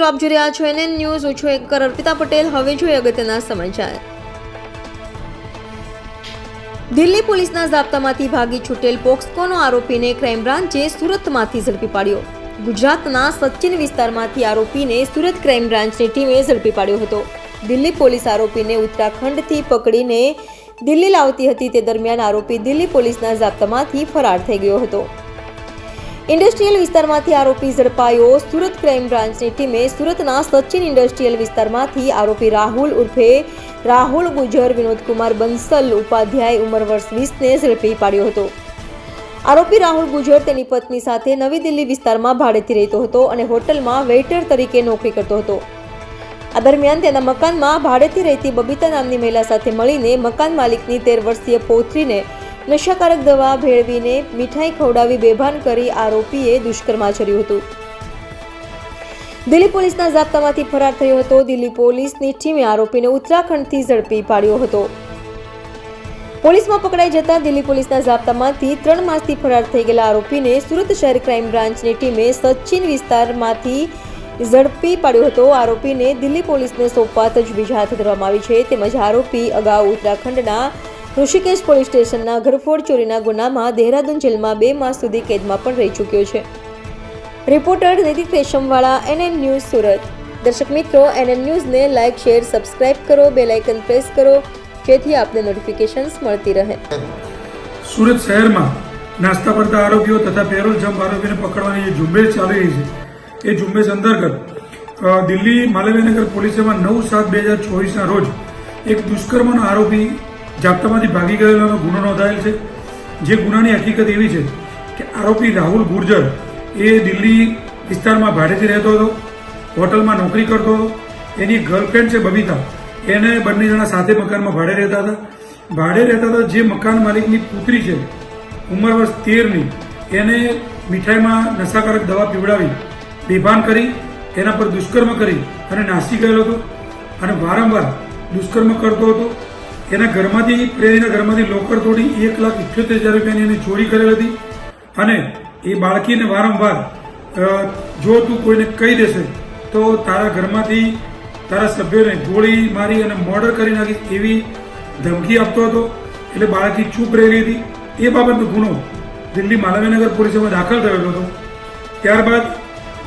મિત્રો, આપ જોઈ રહ્યા છો NN ન્યૂઝ. હું છું એન્કર અર્પિતા પટેલ. હવે જોઈએ અગત્યના સમાચાર. દિલ્હી પોલીસના ઝાપટામાંથી ભાગી છૂટેલ પોક્સકોનો આરોપીને ક્રાઇમ બ્રાન્ચે સુરતમાંથી ઝડપી પાડ્યો. ગુજરાતના સચિન વિસ્તારમાંથી આરોપીને સુરત ક્રાઇમ બ્રાન્ચની ટીમે ઝડપી પાડ્યો હતો. દિલ્હી પોલીસ આરોપીને ઉત્તરાખંડથી પકડીને દિલ્હી લાવતી હતી. તે દરમિયાન આરોપી દિલ્હી પોલીસના ઝાપટામાંથી ફરાર થઈ ગયો હતો. ઇન્ડસ્ટ્રીયલ વિસ્તારમાંથી આરોપી ઝડપાયો. સુરત ક્રાઇમ બ્રાન્ચની ટીમે સુરતના સચિન ઇન્ડસ્ટ્રીયલ વિસ્તારમાંથી આરોપી રાહુલ ઉર્ફે રાહુલ ગુજર વિનોદકુમાર બંસલ ઉપાધ્યાય ઉંમર વર્ષ 20ને ઝડપી પાડ્યો હતો. આરોપી રાહુલ ગુજર તેની પત્ની સાથે નવી દિલ્હી વિસ્તારમાં ભાડેથી રહેતો હતો અને હોટલમાં વેઇટર તરીકે નોકરી કરતો હતો. આ દરમિયાન તેના મકાનમાં ભાડેથી રહેતી બબીતા નામની મહિલા સાથે મળીને મકાન માલિકની 13 વર્ષીય પૌત્રીને નશાકારક દવા ભેળવીને મીઠાઈ ખવડાવી બેભાન કરી આરોપીએ દુષ્કર્મ આચર્યું હતું. દિલ્હી પોલીસના ઝાપટામાંથી ફરાર થયો હતો. દિલ્હી પોલીસની ટીમે આરોપીને ઉત્તરાખંડથી ઝડપી પાડ્યો હતો. પોલીસમાં પકડાઈ જતા દિલ્હી પોલીસના ઝાપટામાંથી 3 માસથી ફરાર થઈ ગયેલા આરોપીને સુરત શહેર ક્રાઇમ બ્રાન્ચની ટીમે સચિન વિસ્તારમાંથી ઝડપી પાડ્યો હતો. આરોપીને દિલ્હી પોલીસને સોંપવા તજવીજ હાથ ધરવામાં આવી છે. તેમજ આરોપી અગાઉ ઉત્તરાખંડના ઋષિકેશ પોલીસ સ્ટેશનના ઘરફોડ ચોરીના ગુનામાં દેહરાદૂન જેલમાં 2 માસ સુધી કેદમાં પણ રહી ચૂક્યો છે. રિપોર્ટર નિધિ રેશમવાળા, NN ન્યૂઝ, સુરત. દર્શક મિત્રો, NN ન્યૂઝને લાઇક, શેર, સબસ્ક્રાઇબ કરો, બેલ આઇકન પ્રેસ કરો જેથી આપને નોટિફિકેશન્સ મળતી રહે. સુરત શહેરમાં નાસ્તા પડતા આરોપીઓ તથા પેરોલ જમ્પ આરોપીને પકડવાની જે ઝુંબેશ ચાલી રહી છે એ ઝુંબેશ અંતર્ગત દિલ્હી માલવીયનગર પોલીસમાં 9/7/2024ના રોજ એક દુષ્કર્મનો આરોપી ઝાપટામાંથી ભાગી ગયેલાનો ગુનો નોંધાયેલ છે. જે ગુનાની હકીકત એવી છે કે આરોપી રાહુલ ગુર્જર એ દિલ્હી વિસ્તારમાં ભાડેથી રહેતો હતો, હોટલમાં નોકરી કરતો હતો. એની ગર્લફ્રેન્ડ છે બબીતા, એને બંને જણા સાથે મકાનમાં ભાડે રહેતા હતા. જે મકાન માલિકની પુત્રી છે ઉંમર વર્ષ 13ની, એને મીઠાઈમાં નશાકારક દવા પીવડાવી બેભાન કરી એના પર દુષ્કર્મ કરી અને નાસી ગયેલો હતો અને વારંવાર દુષ્કર્મ કરતો હતો. એના ઘરમાંથી પ્રેરીના ઘરમાંથી લોકર તોડી 1,78,000 રૂપિયાની એની ચોરી કરેલ હતી અને એ બાળકીને વારંવાર જો તું કોઈને કહી દેશે તો તારા ઘરમાંથી તારા સભ્યોને ગોળી મારી અને મર્ડર કરી નાખીશ એવી ધમકી આપતો હતો. એટલે બાળકી ચૂપ રહેલી હતી. એ બાબતનો ગુનો દિલ્હી માલવીયનગર પોલીસમાં દાખલ થયેલો હતો. ત્યારબાદ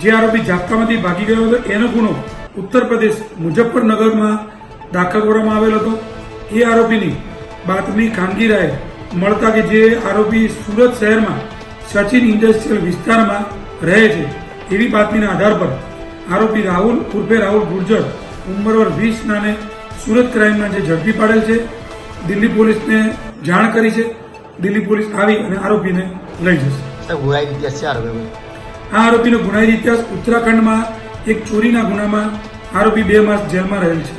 જે આરોપી ઝાપટામાંથી ભાગી ગયો હતો એનો ગુનો ઉત્તર પ્રદેશ મુઝફ્ફરનગરમાં દાખલ કરવામાં આવેલો હતો. એ આરોપીની બાતમી ખાનગી રાહે મળતા કે જે આરોપી સુરત શહેરમાં સચિન ઇન્ડસ્ટ્રીયલ વિસ્તારમાં રહે છે એવી બાતમીના આધાર પર આરોપી રાહુલ ઉર્ફે રાહુલ ગુર્જર ઉંમર વર્ષ 20નાને સુરત ક્રાઇમમાં જે ઝડપી પાડેલ છે. દિલ્હી પોલીસને જાણ કરી છે. દિલ્હી પોલીસ આવી અને આરોપીને લઈ જશે. આ આરોપીનો ગુનાહિત ઇતિહાસ ઉત્તરાખંડમાં એક ચોરીના ગુનામાં આરોપી 2 માસ જેલમાં રહેલ છે.